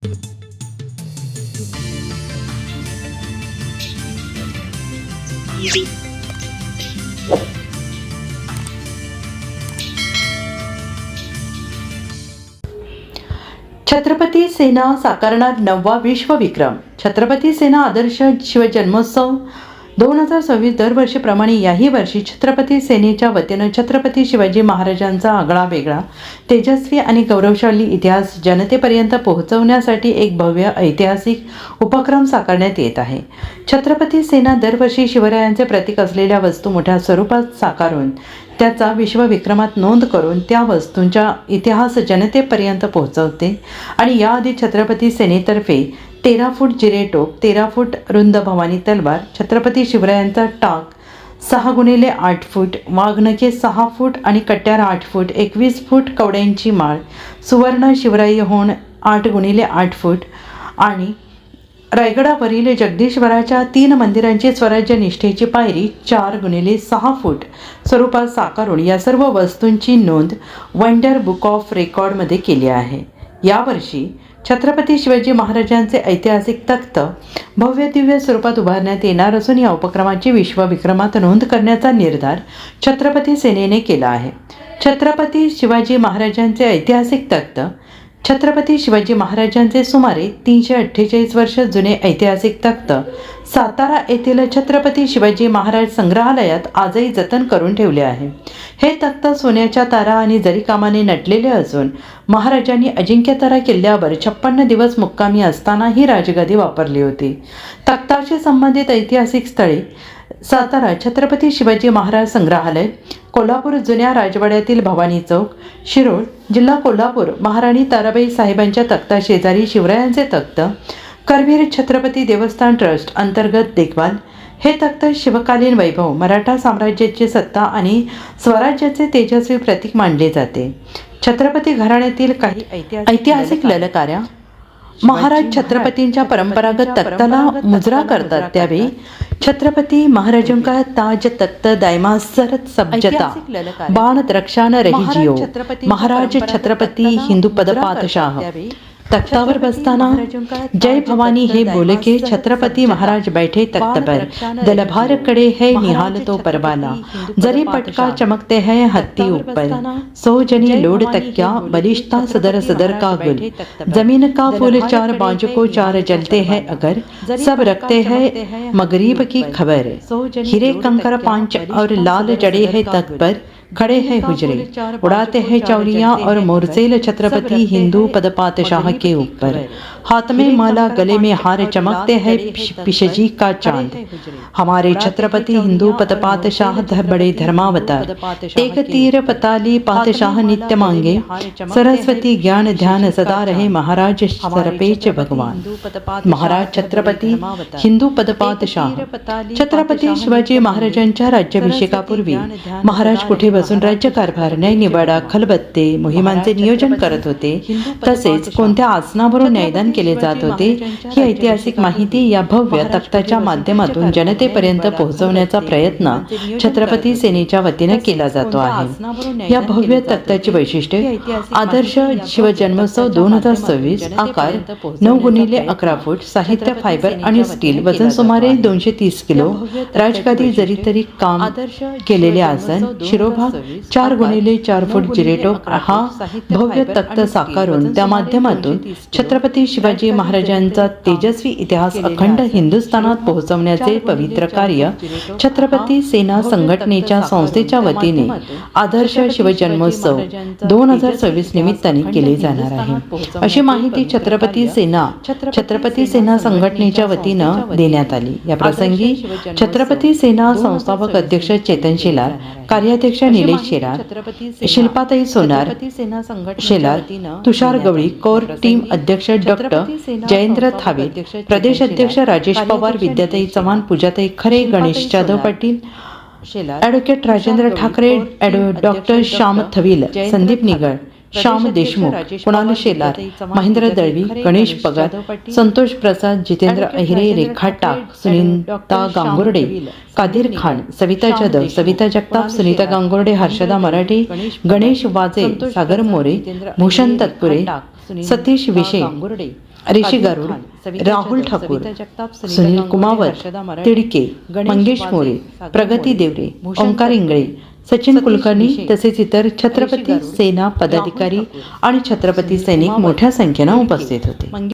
छत्रपती सेना साकारणार 9वा विश्वविक्रम. छत्रपती सेना आदर्श शिवजन्मोत्सव 2026 दरवर्षीप्रमाणे याही वर्षी छत्रपती सेनेच्या वतीनं छत्रपती शिवाजी महाराजांचा आगळा-वेगळा, तेजस्वी आणि गौरवशाली इतिहास जनतेपर्यंत पोहोचवण्यासाठी एक भव्य ऐतिहासिक उपक्रम साकारण्यात येत आहे. छत्रपती सेना दरवर्षी शिवरायांचे प्रतीक असलेल्या वस्तू मोठ्या स्वरूपात साकारून त्याचा विश्वविक्रमात नोंद करून त्या वस्तूंचा इतिहास जनतेपर्यंत पोहोचवते आणि याआधी छत्रपती सेनेतर्फे 13 फूट जिरेटोप, 13 फूट रुंद भवानी तलवार, छत्रपती शिवरायांचा टाक 6x8 फूट, वाघनखे 6 फूट आणि कट्यार 8 फूट, 21 फूट कवड्यांची माळ, सुवर्ण शिवराई होण 8x8 फूट आणि रायगडावरील जगदीश्वराच्या 3 मंदिरांची स्वराज्य निष्ठेची पायरी 4x6 फूट स्वरूपात साकारून या सर्व वस्तूंची नोंद वंडर बुक ऑफ रेकॉर्डमध्ये केली आहे. यावर्षी छत्रपती शिवाजी महाराजांचे ऐतिहासिक तख्त भव्य दिव्य स्वरूपात उभारण्यात येणार असून या उपक्रमाची विश्वविक्रमात नोंद करण्याचा निर्धार छत्रपती सेनेने केला आहे. छत्रपती शिवाजी महाराजांचे ऐतिहासिक तख्त छत्रपती शिवाजी महाराजांचे सुमारे 348 वर्ष जुने ऐतिहासिक तख्त सातारा येथील छत्रपती शिवाजी महाराज संग्रहालयात आजही जतन करून ठेवले आहे. हे तख्त सोन्याच्या तारा आणि जरीकामाने नटलेले असून महाराजांनी अजिंक्यतारा किल्ल्यावर 56 दिवस मुक्कामी असताना ही राजगादी वापरली होती. तख्ताशी संबंधित ऐतिहासिक स्थळे सातारा छत्रपती शिवाजी महाराज संग्रहालय, कोल्हापूर जुन्या राजवाड्यातील भवानी चौक, शिरोळ जिल्हा कोल्हापूर महाराणी ताराबाई साहेबांच्या तख्ता शेजारी शिवरायांचे तख्त, करवीर छत्रपती देवस्थान ट्रस्ट अंतर्गत देखभाल. हे तख्त शिवकालीन वैभव, मराठा साम्राज्याची सत्ता आणि स्वराज्याचे तेजस्वी प्रतीक मानले जाते. छत्रपती घराण्यातील काही ऐतिहासिक ललकार्या महाराज छत्रपतींच्या परंपरागत तख्ताला मुजरा करतात त्यावेळी छत्रपती महाराजों का ताज तख्त दायमा सरत सब्जता बाण द्रक्षान रही जियो. महाराज छत्रपती हिंदू पद पातशाह तख्तावर बसताना जय भवानी हे बोल के छत्रपती महाराज बैठे तख्त पर, दलभार कड़े है निहाल तो परवाला, जरी पटका चमकते हैं हत्ती ऊपर, सौ जनी लोड तक्या बलिष्ठा सदर सदर का गुल, जमीन का फूल 4 बाजू को 4 जलते हैं अगर, सब रखते हैं मगरीब की खबर, हीरे कंकर 5 और लाल जड़े है तख्त पर, खड़े हैं हुजरे, उड़ाते हैं चौलियां और मोरसेल छत्रपति हिंदू पद पातशाह के ऊपर, हाथ में माला गले में हार, चमकते हैं पिशजी का चांद. हमारे छत्रपति हिंदू पद पातशाह बड़े धर्मावतार, एक तीर पताली पातशाह नित्य मांगे, सरस्वती ज्ञान ध्यान सदा रहे महाराज सरपेच भगवान. महाराज छत्रपती हिंदू पद पातशाह. छत्रपती शिवाजी महाराजांच्या राज्याभिषेकापूर्वी महाराज कुठे बसून राज्यकारभार, न्यायनिवाडा, खलबत्ते मोहिमांचे नियोजन करत होते, तसेच कोणत्या आसनावरून न्यायदान केले जात होते, ही ऐतिहासिक माहिती या भव्य तख्ताच्या माध्यमातून जनतेपर्यंत पोहोचवण्याचा प्रयत्न छत्रपती सेनेच्या वतीने केला जातो आहे. या भव्य तख्ताची वैशिष्ट्ये: आदर्श शिवजन्मोत्सव 2026, आकार 9x11 फूट, साहित्य फायबर आणि स्टील, वजन सुमारे 230 किलो, राजगादी जरीतरी काम केलेले आसन, शिरोभाग 4x4 फूट जिरेटोप. हा भव्य तख्त साकारून त्या माध्यमातून छत्रपती शिवाजी महाराजांचा तेजस्वी इतिहास अखंड हिंदुस्थानात पोहोचवण्याचे पवित्र कार्य छत्रपती सेना संघटनेच्या संस्थेच्या वतीने आदर्श शिवजन्मोत्सव 2026 निमित्ताने केले जाणार आहे, अशी माहिती छत्रपती सेना संघटनेच्या वतीनं देण्यात आली. या प्रसंगी छत्रपती सेना संस्थापक अध्यक्ष चेतन शेलार, कार्याध्यक्ष निलेश शेलार, शिल्पाताई सोनार शेलार, तुषार गवळी, कोर टीम अध्यक्ष डॉक्टर जयेंद्र थावे, प्रदेश अध्यक्ष राजेश पवार, विद्याताई चव्हाण, पूजाताई खरे, गणेश जाधव पाटील, ॲडव्होकेट राजेंद्र ठाकरे, डॉक्टर श्याम थविल, संदीप निगळ, श्याम देशमुख, कुणाल शेलार, महेंद्र दळवी, गणेश पगार, संतोष प्रसाद, जितेंद्र अहिरे, रेखा टाक, सुनीता गांगुर्डे, कादिर खान, सविता जाधव, सविता जगताप, सुनीता गांगुर्डे, हर्षदा मराठे, गणेश वाजे, सागर मोरे, भूषण तत्पुरे, सतीश विशे, ऋषी गरुड, राहुल ठाकूर, सुनील कुमावत, तिडके, मंगेश मोरे, प्रगती देवरे, ओंकार इंगळे, सचिन कुलकर्णी तसेच इतर छत्रपती सेना पदाधिकारी आणि छत्रपती सैनिक मोठ्या संख्येने उपस्थित होते.